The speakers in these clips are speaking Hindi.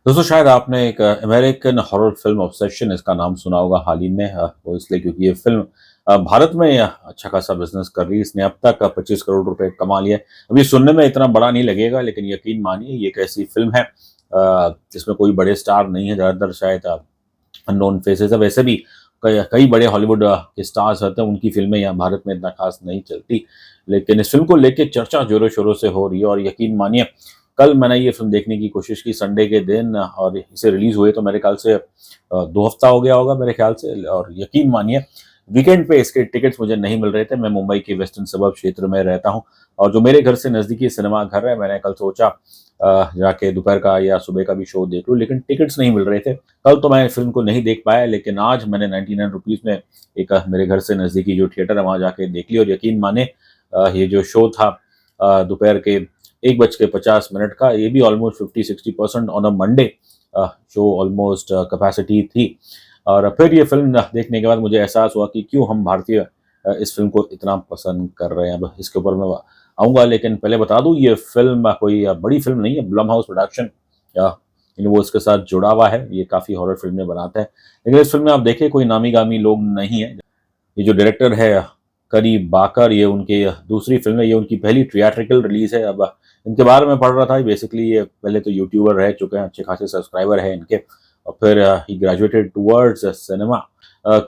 दोस्तों शायद आपने एक अमेरिकन हॉरर फिल्म ऑब्सेशन इसका नाम सुना होगा हाल ही में। वो इसलिए क्योंकि ये फिल्म भारत में अच्छा खासा बिजनेस कर रही है। इसने अब तक 25 करोड़ रुपए कमा लिया है। अब ये सुनने में इतना बड़ा नहीं लगेगा, लेकिन यकीन मानिए ये एक ऐसी फिल्म है जिसमें कोई बड़े स्टार नहीं है। ज़्यादातर शायद अननोन फेसेस है। वैसे भी कई कई बड़े हॉलीवुड के स्टार्स होते हैं, उनकी फिल्में यहाँ भारत में इतना खास नहीं चलती। लेकिन इस फिल्म को लेके चर्चा जोरों शोरों से हो रही है, और यकीन मानिए कल मैंने ये फिल्म देखने की कोशिश की संडे के दिन, और इसे रिलीज हुए तो मेरे ख्याल से 2 हफ्ता हो गया होगा मेरे ख्याल से। और यकीन मानिए वीकेंड पे इसके टिकट्स मुझे नहीं मिल रहे थे। मैं मुंबई के वेस्टर्न सबर्ब क्षेत्र में रहता हूँ, और जो मेरे घर से नज़दीकी सिनेमा घर है, मैंने कल सोचा जाके दोपहर का या सुबह का भी शो देख लूँ, लेकिन टिकट्स नहीं मिल रहे थे। कल तो मैं फिल्म को नहीं देख पाया, लेकिन आज मैंने 99 रुपीज़ में एक मेरे घर से नज़दीकी जो थिएटर है वहाँ जाके देख ली। और यकीन माने ये जो शो था दोपहर के 1:50 का, ये भी almost 50-60% on a Monday show almost capacity थी। और फिर ये फिल्म देखने के बाद मुझे एहसास हुआ कि क्यों हम भारतीय इस फिल्म को इतना पसंद कर रहे हैं। अब इसके ऊपर मैं आऊँगा, लेकिन पहले बता दूँ ये फिल्म कोई बड़ी फिल्म नहीं है। ब्लम हाउस प्रोडक्शन या वो इसके साथ जुड़ा हुआ है। ये काफ़ी हॉरर फिल्में बनाता है, लेकिन इस फिल्म में आप देखिए कोई नामी-गामी लोग नहीं है। ये जो डायरेक्टर है करी बाकर, ये उनकी दूसरी फिल्म है, ये उनकी पहली थिएट्रिकल रिलीज़ है। अब इनके बारे में पढ़ रहा था, बेसिकली ये पहले तो यूट्यूबर रह चुके हैं, अच्छे खासे सब्सक्राइबर हैं इनके, और फिर ही ग्रेजुएटेड टुवर्ड्स सिनेमा।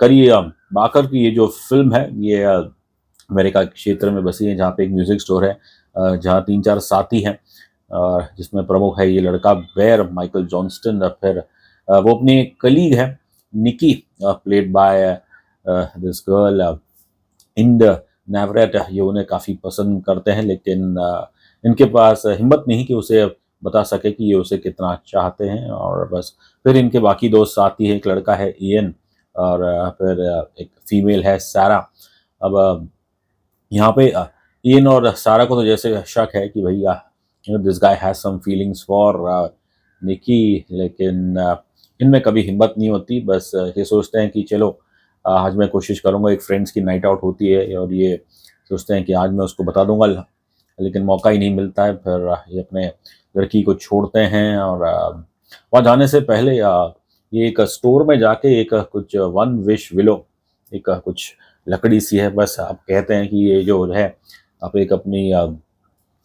करी बाकर की ये जो फिल्म है, ये अमेरिका के क्षेत्र में बसी है, जहाँ पे एक म्यूज़िक स्टोर है, जहाँ 3-4 साथी हैं, जिसमें प्रमुख है ये लड़का बेर माइकल जॉनस्टन। फिर वो अपनी एक कलीग है Nikki, played by this girl इंड नेवरेट। ये उन्हें काफ़ी पसंद करते हैं, लेकिन इनके पास हिम्मत नहीं कि उसे बता सके कि ये उसे कितना चाहते हैं। और बस फिर इनके बाकी दोस्त साथी हैं, एक लड़का है इयन, और फिर एक फीमेल है सारा। अब यहाँ पे इयन और सारा को तो जैसे शक है कि भई this guy has some feelings for Nikki, लेकिन इनमें कभी हिम्मत नहीं होती। बस ये सोचते हैं कि चलो आज मैं कोशिश करूँगा, एक फ्रेंड्स की नाइट आउट होती है, और ये सोचते हैं कि आज मैं उसको बता दूँगा, लेकिन मौका ही नहीं मिलता है। फिर ये अपने लड़की को छोड़ते हैं, और वहाँ जाने से पहले ये एक स्टोर में जाके एक कुछ वन विश विलो, एक कुछ लकड़ी सी है, बस आप कहते हैं कि ये जो है आप एक अपनी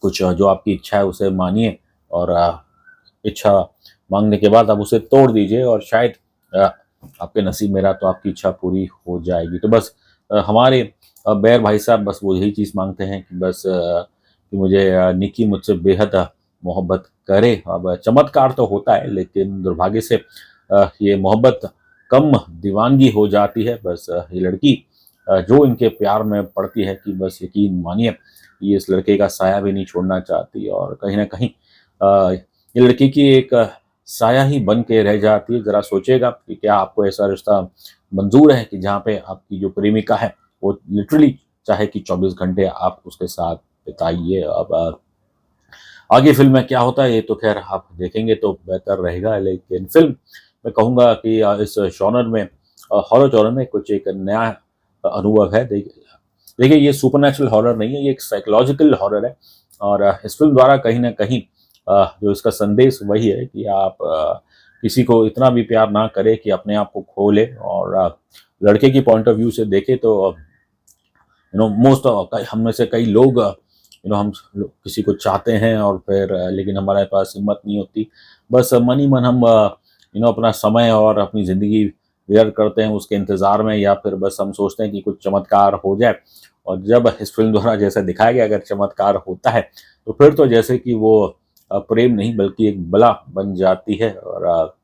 कुछ जो आपकी इच्छा है उसे मानिए, और इच्छा मांगने के बाद आप उसे तोड़ दीजिए, और शायद अ, आपके नसीब में रहा तो आपकी इच्छा पूरी हो जाएगी। तो बस हमारे बैर भाई साहब बस वो यही चीज़ मांगते हैं कि बस कि मुझे निकी मुझसे बेहद मोहब्बत करे। अब चमत्कार तो होता है, लेकिन दुर्भाग्य से ये मोहब्बत कम दीवानगी हो जाती है। बस ये लड़की जो इनके प्यार में पड़ती है कि बस यकीन मानिए ये इस लड़के का साया भी नहीं छोड़ना चाहती, और कहीं न कहीं ये लड़की की एक साया ही बन के रह जाती है। ज़रा सोचिएगा कि क्या आपको ऐसा रिश्ता मंज़ूर है कि जहाँ पे आपकी जो प्रेमिका है वो लिटरली चाहे कि 24 घंटे आप उसके साथ बिताइए। अब आगे फ़िल्म में क्या होता है ये तो ख़ैर आप देखेंगे तो बेहतर रहेगा, लेकिन फ़िल्म मैं कहूँगा कि इस जॉनर में हॉरर जॉनर में कुछ एक नया अनुभव है। देखिए ये सुपरनैचुरल हॉरर नहीं है, ये एक साइकोलॉजिकल हॉरर है। और इस फ़िल्म द्वारा कहीं न कहीं जो इसका संदेश वही है कि आप किसी को इतना भी प्यार ना करें कि अपने आप को खो ले। और लड़के की पॉइंट ऑफ व्यू से देखें तो मोस्ट हम में से कई लोग हम किसी को चाहते हैं, और फिर लेकिन हमारे पास हिम्मत नहीं होती। बस मन ही मन हम अपना समय और अपनी ज़िंदगी व्यर्थ करते हैं उसके इंतज़ार में, या फिर बस हम सोचते हैं कि कुछ चमत्कार हो जाए। और जब इस फिल्म द्वारा जैसा दिखाया गया अगर चमत्कार होता है तो फिर तो जैसे कि वो प्रेम नहीं बल्कि एक बला बन जाती है। और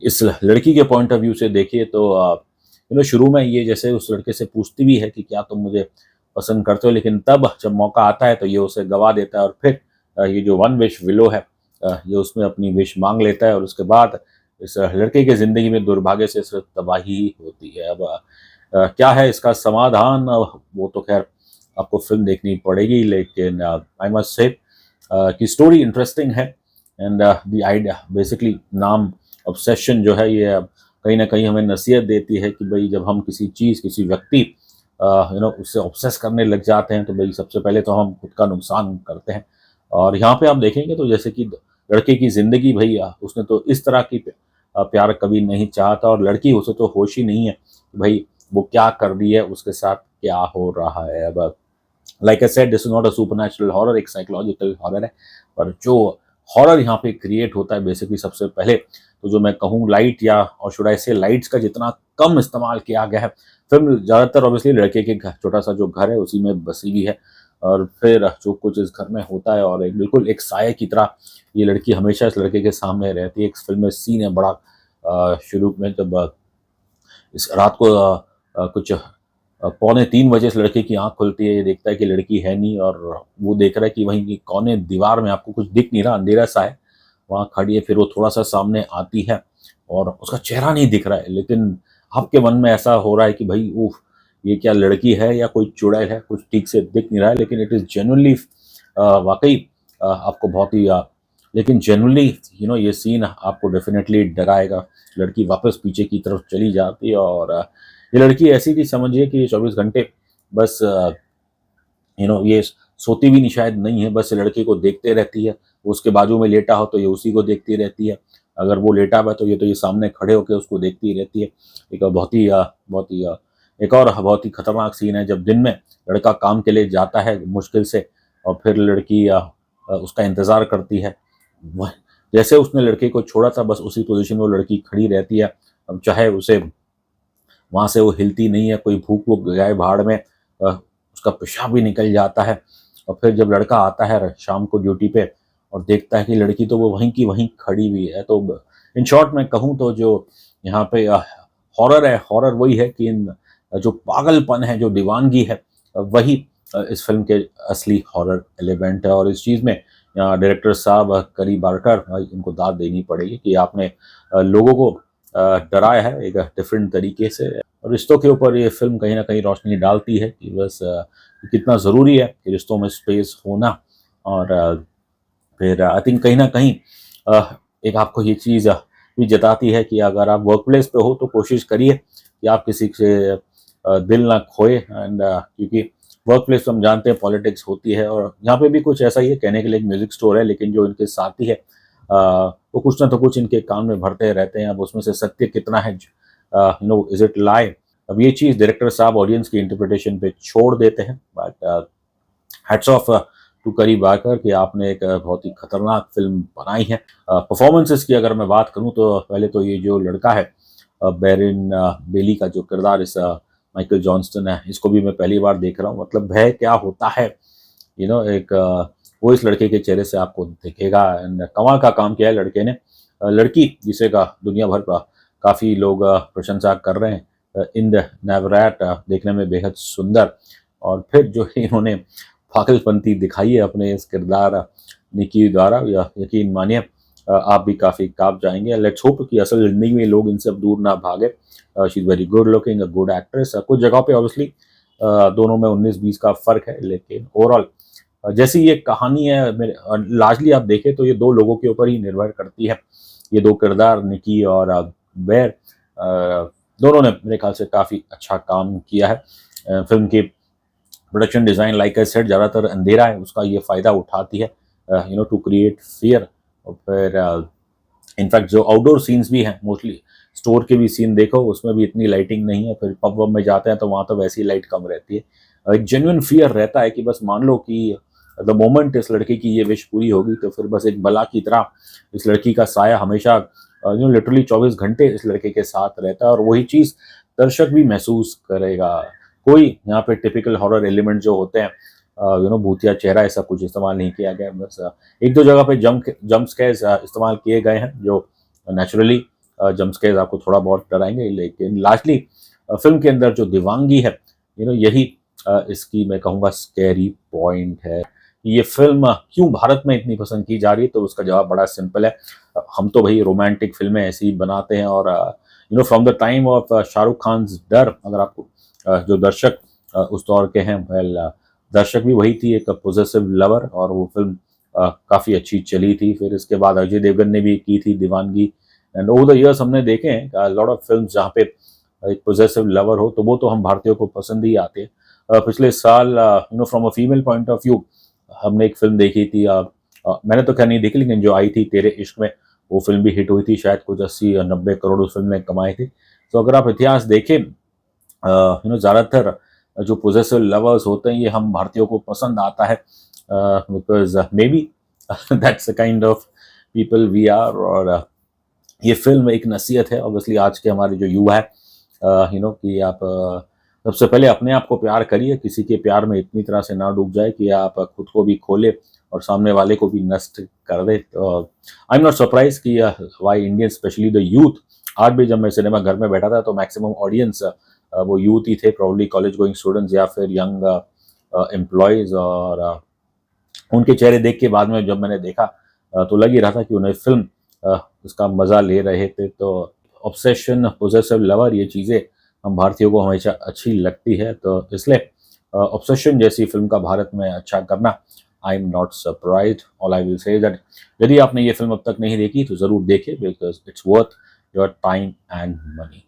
इस लड़की के पॉइंट ऑफ व्यू से देखिए तो शुरू में ये जैसे उस लड़के से पूछती भी है कि क्या तुम मुझे पसंद करते हो, लेकिन तब जब मौका आता है तो ये उसे गवा देता है, और फिर ये जो वन विश विलो है ये उसमें अपनी विश मांग लेता है, और उसके बाद इस लड़के की ज़िंदगी में दुर्भाग्य से सिर्फ तबाही ही होती है। अब क्या है इसका समाधान, वो तो खैर आपको फिल्म देखनी पड़ेगी, लेकिन आई मस्ट से कि स्टोरी इंटरेस्टिंग है। एंड द आइडिया बेसिकली नाम ऑब्सेशन जो है ये कहीं ना कहीं हमें नसीहत देती है कि भाई जब हम किसी चीज़ किसी व्यक्ति उससे ऑब्सेस करने लग जाते हैं तो भाई सबसे पहले तो हम खुद का नुकसान करते हैं। और यहाँ पे आप देखेंगे तो जैसे कि लड़के की ज़िंदगी भई उसने तो इस तरह की प्यार कभी नहीं चाहा था, और लड़की उसे तो होश ही नहीं है कि भई वो क्या कर रही है, उसके साथ क्या हो रहा है। अब like I said, this is not a supernatural horror, एक साइकोलॉजिकल हॉरर है। पर जो हॉरर यहाँ पे क्रिएट होता है बेसिकली, सबसे पहले तो जो मैं कहूँ लाइट, या और शुड आई से लाइट्स का जितना कम इस्तेमाल किया गया है। फ़िल्म ज़्यादातर ऑब्वियसली लड़के के घर, छोटा-सा जो घर है उसी में बसी हुई है, और फिर जो कुछ इस घर में होता है, और एक बिल्कुल एक साये की तरह ये लड़की हमेशा इस लड़के के सामने रहती है। एक फ़िल्म में सीन है बड़ा शुरू में, जब इस रात को कुछ पौने 3 बजे इस लड़के की आँख खुलती है, ये देखता है कि लड़की है नहीं, और वो देख रहा है कि वहीं की कोने दीवार में आपको कुछ दिख नहीं रहा, अंधेरा-सा है, वहाँ खड़ी है। फिर वो थोड़ा-सा सामने आती है और उसका चेहरा नहीं दिख रहा है, लेकिन आपके मन में ऐसा हो रहा है कि भई उफ़! ये क्या लड़की है या कोई चुड़ैल है? कुछ ठीक से दिख नहीं रहा है, लेकिन इट इज़ जेन्युइनली वाक़ई आपको बहुत ही लेकिन जेन्युइनली ये सीन आपको डेफ़िनेटली डराएगा। लड़की वापस पीछे की तरफ चली जाती है, और ये लड़की ऐसी थी, समझिए कि ये 24 घंटे बस ये सोती भी नहीं, शायद नहीं है, बस लड़के को देखते रहती है। वो उसके बाजू में लेटा हो तो ये उसी को देखती रहती है। अगर वो लेटा हुआ है तो ये सामने खड़े होके उसको देखती रहती है। एक एक और बहुत ही खतरनाक सीन है, जब दिन में लड़का काम के लिए जाता है मुश्किल से, और फिर लड़की उसका इंतज़ार करती है। वह जैसे उसने लड़के को छोड़ा था, बस उसी पोज़ीशन में वो लड़की खड़ी रहती है। अब चाहे उसे वहाँ से वो हिलती नहीं है, कोई भूख-वूख जाए भाड़ में, उसका पेशाब भी निकल जाता है। और फिर जब लड़का आता है शाम को ड्यूटी पे और देखता है कि लड़की तो वो वहीं की वहीं खड़ी हुई है। तो इन शॉर्ट मैं कहूँ तो जो यहाँ पे हॉरर है, हॉरर वही है कि जो पागलपन है, जो दीवानगी है, वही इस फ़िल्म के असली हॉरर एलिमेंट है। और इस चीज़ में डायरेक्टर साहब करी बारकर, भाई इनको दाद देनी पड़ेगी कि आपने लोगों को डराया है एक डिफरेंट तरीके से। और रिश्तों के ऊपर ये फ़िल्म कहीं न कहीं रोशनी डालती है कि बस कितना ज़रूरी है कि रिश्तों में स्पेस होना। और फिर आई थिंक कहीं न कहीं एक आपको ये चीज़ भी जताती है कि अगर आप वर्क प्लेस पे हो तो कोशिश करिए कि आप किसी से दिल ना खोए। एंड क्योंकि वर्क प्लेस पे हम जानते हैं पॉलिटिक्स होती है, और यहाँ पे भी कुछ ऐसा ही है। कहने के लिए एक म्यूज़िक स्टोर है, लेकिन जो इनके साथी है वो कुछ ना तो कुछ इनके कान में भरते रहते हैं। अब उसमें से सत्य कितना है, इज़ इट लाई? अब ये चीज़ डायरेक्टर साहब ऑडियंस की इंटरप्रिटेशन पे छोड़ देते हैं। बट हैट्स ऑफ टू करी बाकर कि आपने एक बहुत ही खतरनाक फ़िल्म बनाई है। परफ़ॉर्मेंसेस की अगर मैं बात करूँ तो पहले तो ये जो लड़का है बैरन बेली का जो किरदार इस माइकल जॉनस्टन है, इसको भी मैं पहली बार देख रहा हूँ। मतलब भय क्या होता है, एक वो इस लड़के के चेहरे से आपको दिखेगा। एंड कमाल का काम किया है लड़के ने। लड़की जिसे का दुनिया भर का काफ़ी लोग प्रशंसा कर रहे हैं, इंद नेवरेट देखने में बेहद सुंदर। और फिर जो इन्होंने पागलपंती दिखाई है अपने इस किरदार निकी द्वारा, या यकीन मानिए आप भी काफ़ी काँप जाएंगे। लेट्स होप कि असल ज़िंदगी में लोग इनसे अब दूर ना भागे। She is very good looking, a good actress. कुछ जगहों पे ऑब्वियसली दोनों में 19-20 का फ़र्क है, लेकिन ओवरऑल जैसी ये कहानी है, मेरे लार्जली आप देखें तो ये 2 लोगों के ऊपर ही निर्भर करती है। ये 2 किरदार निकी और बेर, दोनों ने मेरे ख़्याल से काफ़ी अच्छा काम किया है। फ़िल्म की production design, like I said, ज़्यादातर अंधेरा है, उसका ये फ़ायदा उठाती है टू क्रिएट फ़ियर। और फिर इनफैक्ट जो आउटडोर सीन्स भी हैं, मोस्टली स्टोर के भी सीन देखो, उसमें भी इतनी लाइटिंग नहीं है। फिर पब वब में जाते हैं तो वहाँ तो वैसी लाइट कम रहती है। एक जेन्युइन फ़ियर रहता है कि बस मान लो कि द मोमेंट इस लड़के की ये विश पूरी होगी तो फिर बस एक बला की तरह इस लड़की का साया हमेशा लिटरली 24 घंटे इस लड़के के साथ रहता है, और वही चीज़ दर्शक भी महसूस करेगा। कोई यहाँ पे टिपिकल हॉरर एलिमेंट जो होते हैं, भूतिया चेहरा, ऐसा कुछ इस्तेमाल नहीं किया गया। बस 1-2 जगह पे जंप स्केयर्स इस्तेमाल किए गए हैं, जो नेचुरली जंप स्केयर्स आपको थोड़ा बहुत डराएंगे, लेकिन लास्टली फिल्म के अंदर जो दीवानगी है, यही इसकी मैं कहूँगा स्कैरी पॉइंट है। ये फ़िल्म क्यों भारत में इतनी पसंद की जा रही है, तो उसका जवाब बड़ा सिंपल है। हम तो भई रोमांटिक फ़िल्में ऐसी ही बनाते हैं, और from the time of Shahrukh Khan's Darr, अगर आपको जो दर्शक उस दौर के हैं, वेल दर्शक भी वही थी, एक पॉसेसिव लवर, और वो फ़िल्म काफ़ी अच्छी चली थी। फिर इसके बाद अजय देवगन ने भी की थी दीवानगी। एंड ओवर द इयर्स हमने देखे हैं लॉट ऑफ फ़िल्म्स जहाँ पे एक पॉसेसिव लवर हो, तो वो तो हम भारतीयों को पसंद ही आते हैं। पिछले साल from a female point of view हमने एक फ़िल्म देखी थी मैंने तो खैर नहीं देखी, लेकिन जो आई थी तेरे इश्क में, वो फिल्म भी हिट हुई थी, शायद कुछ 80 या 90 करोड़ उस फिल्म ने कमाए थे। तो अगर आप इतिहास देखें, ज़्यादातर जो पोजेसिव लवर्स होते हैं ये हम भारतीयों को पसंद आता है, because maybe that's the kind of people we are. और ये फिल्म एक नसीहत है ऑब्वियसली आज के हमारे जो युवा है, कि आप सबसे पहले अपने आप को प्यार करिए, किसी के प्यार में इतनी तरह से ना डूब जाए कि आप खुद को भी खोले और सामने वाले को भी नष्ट कर दे। तो आई एम नॉट सरप्राइज कि why Indian specially the youth, आज भी जब मैं सिनेमा घर में बैठा था तो मैक्सिमम ऑडियंस वो यूथ ही थे, प्रॉब्ली कॉलेज गोइंग स्टूडेंट्स या फिर यंग एम्प्लॉयज़। और उनके चेहरे देख के बाद में जब मैंने देखा तो लग ही रहा था कि उन्हें फिल्म उसका मज़ा ले रहे थे। तो ऑब्सेशन, पोजेसिव लवर, ये चीज़ें हम भारतीयों को हमेशा अच्छी लगती है, तो इसलिए ऑब्सेशन जैसी फिल्म का भारत में अच्छा करना, I am not surprised. All I will say that यदि आपने ये फिल्म अब तक नहीं देखी तो ज़रूर देखें, because it's worth your time and money.